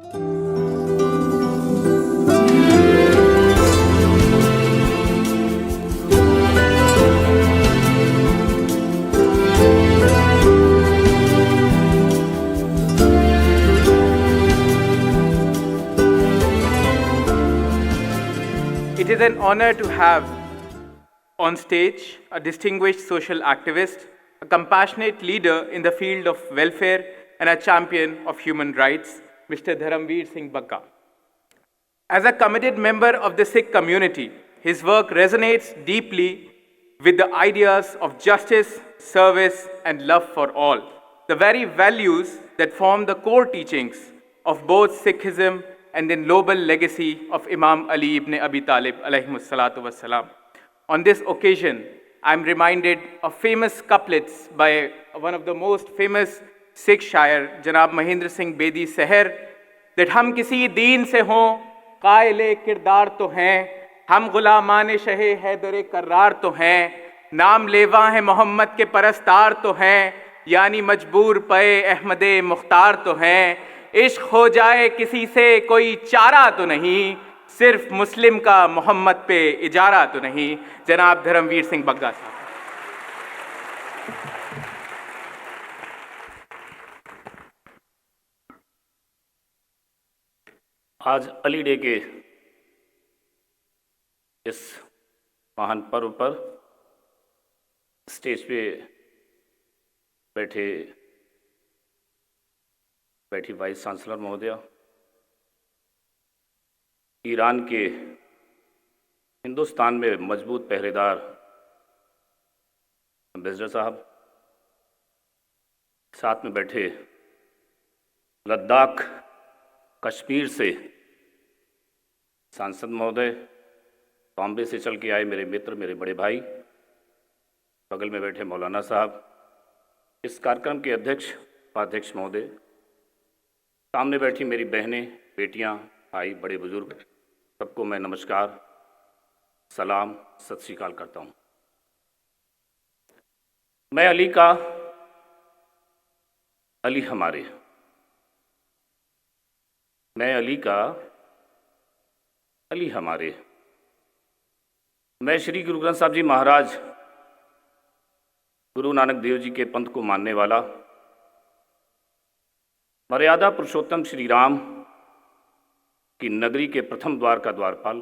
It is an honor to have on stage a distinguished social activist, a compassionate leader in the field of welfare, and a champion of human rights, Mr. Dharamveer Singh Bagga. As a committed member of the Sikh community, his work resonates deeply with the ideas of justice, service, and love for all, the very values that form the core teachings of both Sikhism and the noble legacy of Imam Ali ibn Abi Talib alayhi salatu wassalam. On this occasion, I am reminded of famous couplets by one of the most famous Sikh शायर जनाब महेंद्र सिंह बेदी सहर, that हम किसी दीन से हों कायले किरदार तो हैं, हम गुलामान शहे हैदर कर्रार तो हैं, नाम लेवा हैं मोहम्मद के परस्तार तो हैं, यानी मजबूर पे अहमद मुख्तार तो हैं, इश्क हो जाए किसी से कोई चारा तो नहीं, सिर्फ मुस्लिम का मोहम्मद पे इजारा तो नहीं। जनाब धर्मवीर सिंह बग्गा साहब। आज अली डे के इस महान पर्व पर स्टेज पे बैठी वाइस चांसलर महोदया, ईरान के हिंदुस्तान में मजबूत पहरेदार एम्बेसडर साहब, साथ में बैठे लद्दाख कश्मीर से सांसद महोदय, बॉम्बे से चल के आए मेरे मित्र, मेरे बड़े भाई, बगल में बैठे मौलाना साहब, इस कार्यक्रम के अध्यक्ष उपाध्यक्ष महोदय, सामने बैठी मेरी बहनें, बेटियां, भाई, बड़े बुजुर्ग, सबको मैं नमस्कार, सलाम, सत श्री अकाल करता हूं। मैं अली का, अली हमारे, मैं अली का, अली हमारे, मैं श्री गुरु ग्रंथ साहब जी महाराज गुरु नानक देव जी के पंथ को मानने वाला, मर्यादा पुरुषोत्तम श्री राम की नगरी के प्रथम द्वार का द्वारपाल,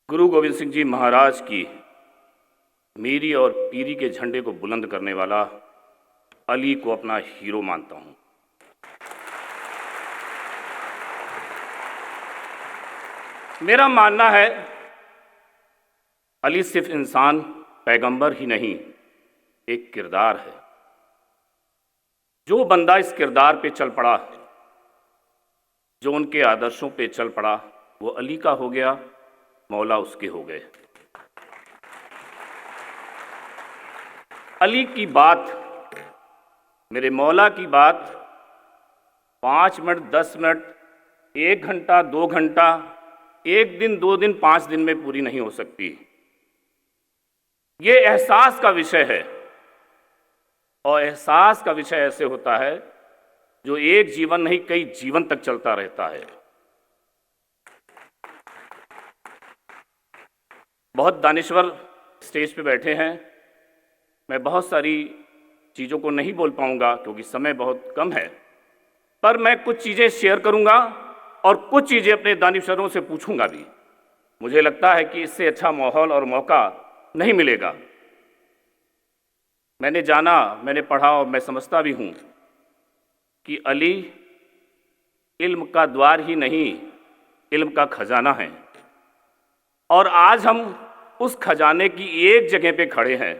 गुरु गोविंद सिंह जी महाराज की मीरी और पीरी के झंडे को बुलंद करने वाला अली को अपना हीरो मानता हूं। मेरा मानना है अली सिर्फ इंसान पैगंबर ही नहीं, एक किरदार है। जो बंदा इस किरदार पे चल पड़ा, जो उनके आदर्शों पे चल पड़ा, वो अली का हो गया, मौला उसके हो गए। अली की बात, मेरे मौला की बात 5 मिनट, 10 मिनट, 1 घंटा, 2 घंटा, 1 दिन, 2 दिन, 5 दिन में पूरी नहीं हो सकती। ये एहसास का विषय है, और एहसास का विषय ऐसे होता है जो एक जीवन नहीं, कई जीवन तक चलता रहता है। बहुत दानिश्वर स्टेज पे बैठे हैं, मैं बहुत सारी चीज़ों को नहीं बोल पाऊंगा क्योंकि समय बहुत कम है, पर मैं कुछ चीज़ें शेयर करूंगा और कुछ चीज़ें अपने दानिश्वरों से पूछूंगा भी। मुझे लगता है कि इससे अच्छा माहौल और मौका नहीं मिलेगा। मैंने जाना, मैंने पढ़ा और मैं समझता भी हूँ कि अली इल्म का द्वार ही नहीं, इल्म का खजाना है। और आज हम उस खजाने की एक जगह पे खड़े हैं,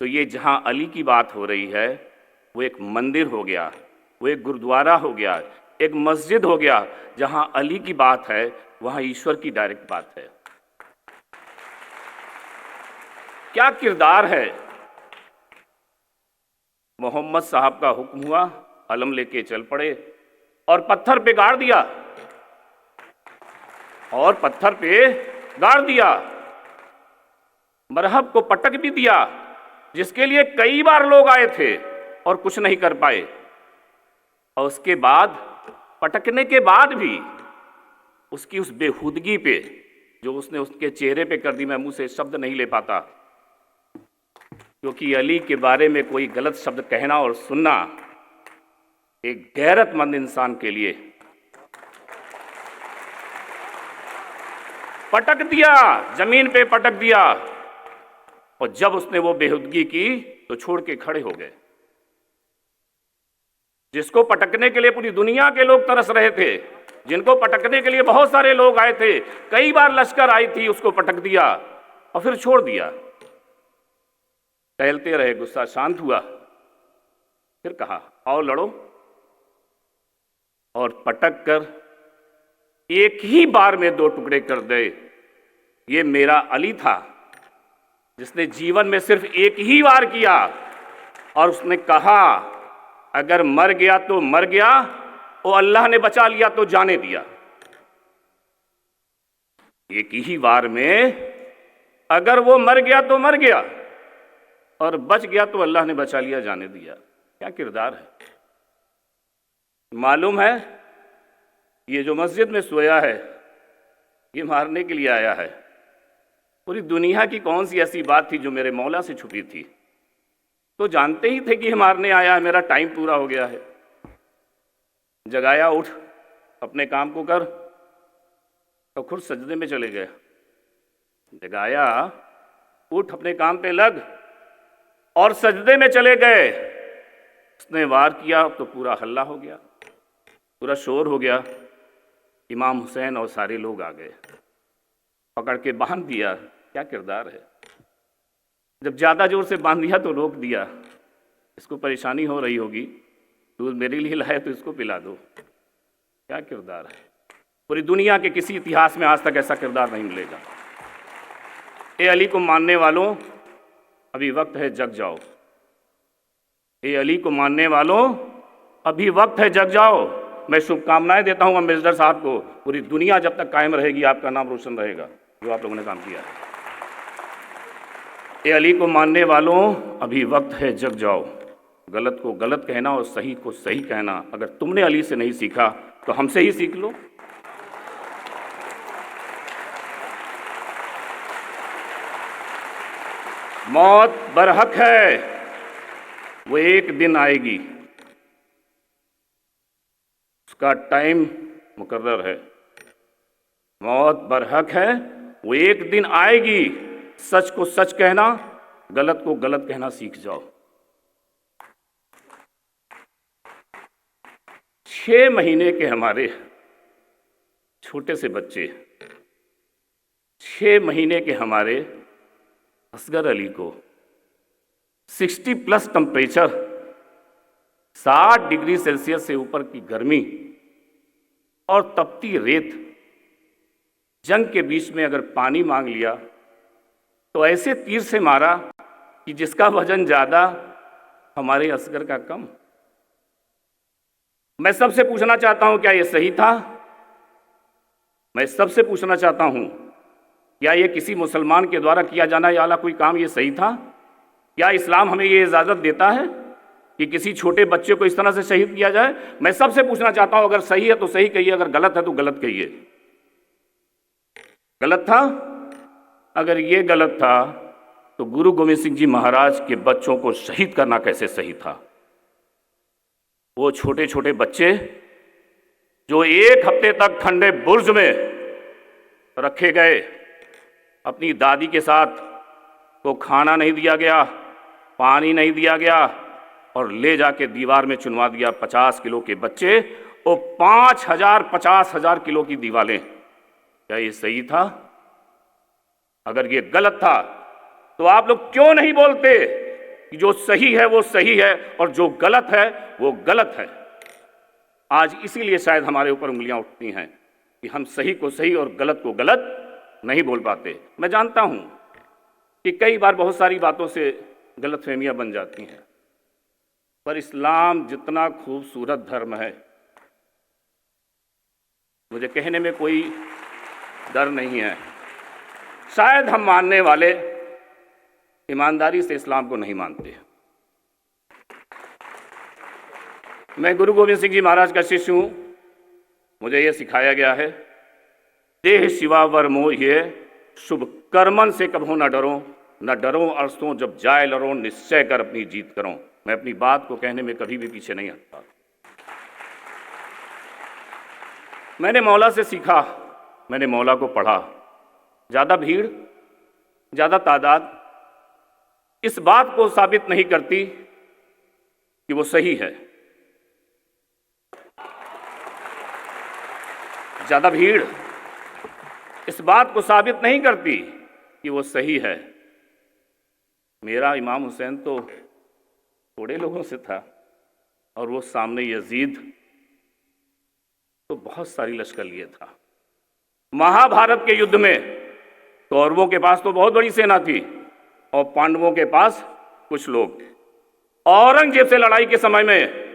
तो ये जहाँ अली की बात हो रही है वो एक मंदिर हो गया, वो एक गुरुद्वारा हो गया, एक मस्जिद हो गया। जहाँ अली की बात है वहाँ ईश्वर की डायरेक्ट बात है। क्या किरदार है। मोहम्मद साहब का हुक्म हुआ, अलम लेके चल पड़े और पत्थर पे गाड़ दिया, और पत्थर पे गाड़ दिया। मरहब को पटक भी दिया, जिसके लिए कई बार लोग आए थे और कुछ नहीं कर पाए। और उसके बाद पटकने के बाद भी उसकी उस बेहूदगी पे जो उसने उसके चेहरे पे कर दी, मैं मुंह से शब्द नहीं ले पाता, क्योंकि अली के बारे में कोई गलत शब्द कहना और सुनना एक गैरतमंद इंसान के लिए, पटक दिया, जमीन पे पटक दिया, और जब उसने वो बेहुदगी की तो छोड़ के खड़े हो गए। जिसको पटकने के लिए पूरी दुनिया के लोग तरस रहे थे, जिनको पटकने के लिए बहुत सारे लोग आए थे, कई बार लश्कर आई थी, उसको पटक दिया और फिर छोड़ दिया। टहलते रहे, गुस्सा शांत हुआ, फिर कहा आओ लड़ो, और पटक कर एक ही बार में 2 टुकड़े कर दे। ये मेरा अली था जिसने जीवन में सिर्फ एक ही बार किया, और उसने कहा अगर मर गया तो मर गया, और अल्लाह ने बचा लिया तो जाने दिया। एक ही बार में अगर वो मर गया तो मर गया, और बच गया तो अल्लाह ने बचा लिया, जाने दिया। क्या किरदार है। मालूम है ये जो मस्जिद में सोया है ये मारने के लिए आया है। पूरी दुनिया की कौन सी ऐसी बात थी जो मेरे मौला से छुपी थी? तो जानते ही थे कि ये मारने आया है, मेरा टाइम पूरा हो गया है। जगाया, उठ अपने काम को कर, तो खुद सजदे में चले गए। जगाया, उठ अपने काम पे लग, और सजदे में चले गए। उसने वार किया तो पूरा हल्ला हो गया, पूरा शोर हो गया। इमाम हुसैन और सारे लोग आ गए, पकड़ के बांध दिया। क्या किरदार है। जब ज़्यादा जोर से बांध दिया तो रोक दिया, इसको परेशानी हो रही होगी, दूध मेरे लिए लाए तो इसको पिला दो। क्या किरदार है। पूरी दुनिया के किसी इतिहास में आज तक ऐसा किरदार नहीं मिलेगा। ए अली को मानने वालों, अभी वक्त है जग जाओ। ए अली को मानने वालों, अभी वक्त है जग जाओ। मैं शुभकामनाएं देता हूं अम्बेसडर साहब को। पूरी दुनिया जब तक कायम रहेगी आपका नाम रोशन रहेगा, जो आप लोगों ने काम किया है। ए अली को मानने वालों, अभी वक्त है जग जाओ। गलत को गलत कहना और सही को सही कहना अगर तुमने अली से नहीं सीखा तो हमसे ही सीख लो। मौत बरहक है, वो एक दिन आएगी, उसका टाइम मुकर्रर है। मौत बरहक है, वो एक दिन आएगी। सच को सच कहना, गलत को गलत कहना सीख जाओ। 6 महीने के हमारे छोटे से बच्चे, 6 महीने के हमारे असगर अली को 60+ टेम्परेचर, 60 डिग्री सेल्सियस से ऊपर की गर्मी और तपती रेत, जंग के बीच में अगर पानी मांग लिया तो ऐसे तीर से मारा कि जिसका वजन ज्यादा, हमारे असगर का कम। मैं सबसे पूछना चाहता हूं, क्या यह सही था? मैं सबसे पूछना चाहता हूं, क्या यह किसी मुसलमान के द्वारा किया जाना वाला कोई काम ये सही था? क्या इस्लाम हमें ये इजाजत देता है कि किसी छोटे बच्चे को इस तरह से शहीद किया जाए? मैं सबसे पूछना चाहता हूं, अगर सही है तो सही कहिए, अगर गलत है तो गलत कहिए। गलत था? अगर ये गलत था तो गुरु गोविंद सिंह जी महाराज के बच्चों को शहीद करना कैसे सही था? वो छोटे छोटे बच्चे जो 1 हफ्ते तक ठंडे बुर्ज में रखे गए, अपनी दादी के साथ, को खाना नहीं दिया गया, पानी नहीं दिया गया, और ले जाके दीवार में चुनवा दिया। 50 किलो के बच्चे, वो 50,000 किलो की दीवारें। क्या ये सही था? अगर ये गलत था तो आप लोग क्यों नहीं बोलते कि जो सही है वो सही है और जो गलत है वो गलत है? आज इसीलिए शायद हमारे ऊपर उंगलियां उठती हैं कि हम सही को सही और गलत को गलत नहीं बोल पाते। मैं जानता हूं कि कई बार बहुत सारी बातों से गलतफहमियां बन जाती हैं, पर इस्लाम जितना खूबसूरत धर्म है, मुझे कहने में कोई डर नहीं है। शायद हम मानने वाले ईमानदारी से इस्लाम को नहीं मानते। मैं गुरु गोविंद सिंह जी महाराज का शिष्य हूं। मुझे ये सिखाया गया है, देह शिवा वर मोहिए, शुभ कर्मन से कभो न डरो, न डरो अरसों जब जाए लड़ो, निश्चय कर अपनी जीत करो। मैं अपनी बात को कहने में कभी भी पीछे नहीं हटता। मैंने मौला से सीखा, मैंने मौला को पढ़ा। ज़्यादा भीड़, ज़्यादा तादाद इस बात को साबित नहीं करती कि वो सही है। ज़्यादा भीड़ इस बात को साबित नहीं करती कि वो सही है। मेरा इमाम हुसैन तो थोड़े लोगों से था और वो सामने यजीद तो बहुत सारी लश्कर लिए था। महाभारत के युद्ध में कौरवों के पास तो बहुत बड़ी सेना थी और पांडवों के पास कुछ लोग। औरंगजेब से लड़ाई के समय में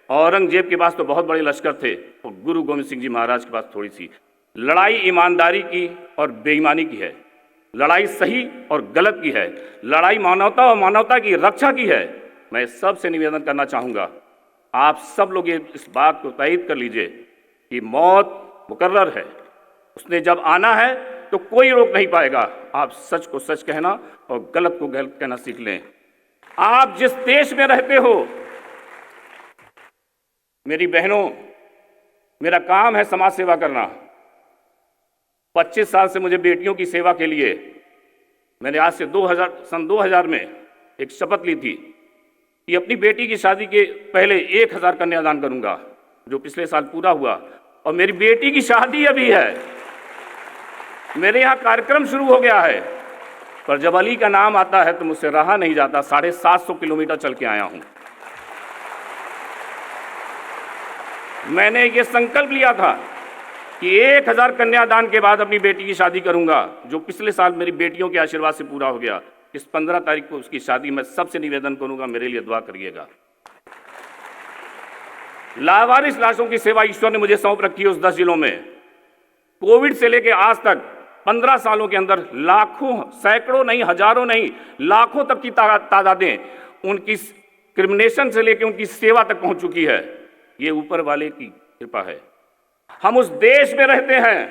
औरंगजेब के पास तो बहुत बड़े लश्कर थे और गुरु गोविंद सिंह जी महाराज के पास थोड़ी सी। लड़ाई ईमानदारी की और बेईमानी की है, लड़ाई सही और गलत की है, लड़ाई मानवता और मानवता की रक्षा की है। मैं सबसे निवेदन करना चाहूँगा, आप सब लोग ये इस बात को तयद कर लीजिए कि मौत मुकर्रर है, उसने जब आना है तो कोई रोक नहीं पाएगा। आप सच को सच कहना और गलत को गलत कहना सीख लें। आप जिस देश में रहते हो, मेरी बहनों, मेरा काम है समाज सेवा करना। 25 साल से मुझे बेटियों की सेवा के लिए, मैंने आज से सन 2000 में एक शपथ ली थी कि अपनी बेटी की शादी के पहले 1000 कन्यादान करूंगा, जो पिछले साल पूरा हुआ। और मेरी बेटी की शादी अभी है, मेरे यहाँ कार्यक्रम शुरू हो गया है, पर जब अली का नाम आता है तो मुझसे रहा नहीं जाता। 750 किलोमीटर चल के आया हूं। मैंने ये संकल्प लिया था कि 1000 कन्यादान के बाद अपनी बेटी की शादी करूंगा, जो पिछले साल मेरी बेटियों के आशीर्वाद से पूरा हो गया। इस 15 तारीख को उसकी शादी। मैं सबसे निवेदन करूंगा, मेरे लिए दुआ करिएगा। लावारिस लाशों की सेवा ईश्वर ने मुझे सौंप रखी है उस 10 जिलों में। कोविड से लेकर आज तक 15 सालों के अंदर लाखों, सैकड़ों नहीं, हजारों नहीं, लाखों तक की तादादें उनकी क्रिमिनेशन से लेकर उनकी सेवा तक पहुंच चुकी है। ये ऊपर वाले की कृपा है। हम उस देश में रहते हैं,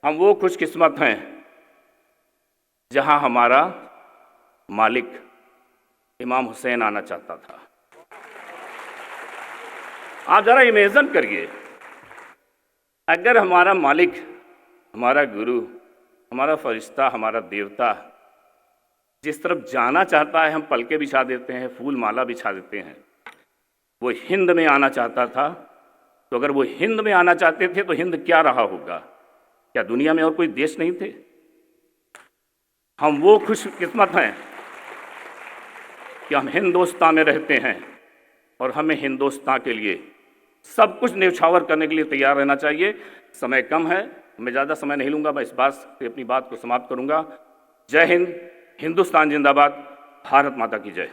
हम वो खुशकिस्मत हैं जहां हमारा मालिक इमाम हुसैन आना चाहता था। आप जरा इमेजिन करिए, अगर हमारा मालिक, हमारा गुरु, हमारा फरिश्ता, हमारा देवता जिस तरफ जाना चाहता है हम पलके बिछा देते हैं, फूल माला बिछा देते हैं। वो हिंद में आना चाहता था, तो अगर वो हिंद में आना चाहते थे तो हिंद क्या रहा होगा? क्या दुनिया में और कोई देश नहीं थे? हम वो खुशकिस्मत हैं कि हम हिंदुस्तान में रहते हैं और हमें हिंदुस्तान के लिए सब कुछ न्यौछावर करने के लिए तैयार रहना चाहिए। समय कम है, मैं ज़्यादा समय नहीं लूँगा, मैं इस बात से अपनी बात को समाप्त करूँगा। जय हिंद, हिंदुस्तान जिंदाबाद, भारत माता की जय।